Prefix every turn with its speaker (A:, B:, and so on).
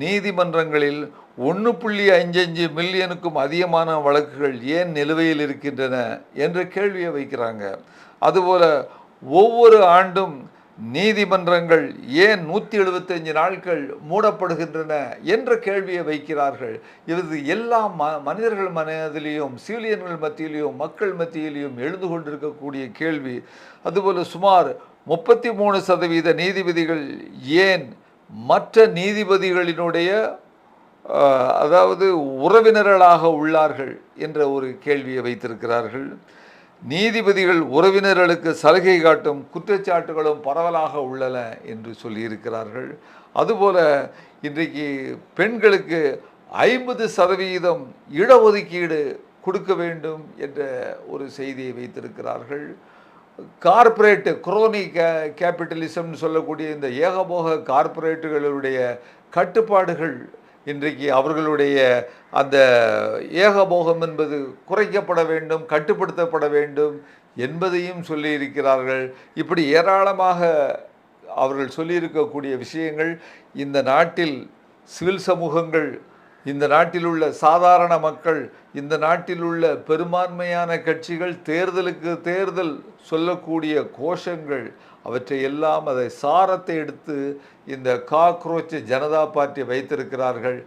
A: நீதிமன்றங்களில் 1.55 மில்லியனுக்கும் அதிகமான வழக்குகள் ஏன் நிலுவையில் இருக்கின்றன என்ற கேள்வியை வைக்கிறாங்க. அதுபோல ஒவ்வொரு ஆண்டும் நீதிமன்றங்கள் ஏன் 175 நாட்கள் மூடப்படுகின்றன என்ற கேள்வியை வைக்கிறார்கள். இது எல்லா மனிதர்கள் மனதிலேயும், சிவிலியன்கள் மத்தியிலையும், மக்கள் மத்தியிலையும் எழுந்து கொண்டிருக்கக்கூடிய கேள்வி. அதுபோல சுமார் 33% நீதிபதிகள் ஏன் மற்ற நீதிபதிகளினுடைய அதாவது உறவினர்களாக உள்ளார்கள் என்ற ஒரு கேள்வியை வைத்திருக்கிறார்கள். நீதிபதிகள் உறவினர்களுக்கு சலுகை காட்டும் குற்றச்சாட்டுகளும் பரவலாக உள்ளன என்று சொல்லியிருக்கிறார்கள். அதுபோல இன்றைக்கு பெண்களுக்கு 50% இடஒதுக்கீடு கொடுக்க வேண்டும் என்ற ஒரு செய்தியை வைத்திருக்கிறார்கள். கார்ப்பரேட் குரோனி கேபிட்டலிசம்னு சொல்லக்கூடிய இந்த ஏகபோக கார்ப்பரேட்டுகளுடைய கட்டுப்பாடுகள் இன்றைக்கு அவர்களுடைய அந்த ஏகபோகம் என்பது குறைக்கப்பட வேண்டும், கட்டுப்படுத்தப்பட வேண்டும் என்பதையும் சொல்லியிருக்கிறார்கள். இப்படி ஏராளமாக அவர்கள் சொல்லியிருக்கக்கூடிய விஷயங்கள் இந்த நாட்டில் சிவில் சமூகங்கள், இந்த நாட்டில் உள்ள சாதாரண மக்கள், இந்த நாட்டில் உள்ள பெரும்பான்மையான கட்சிகள் தேர்தலுக்கு தேர்தல் சொல்லக்கூடிய கோஷங்கள் அவற்றை எல்லாம் அதை சாரத்தை எடுத்து இந்த காக்ரோச் ஜனதா பார்ட்டி வைத்திருக்கிறார்கள்.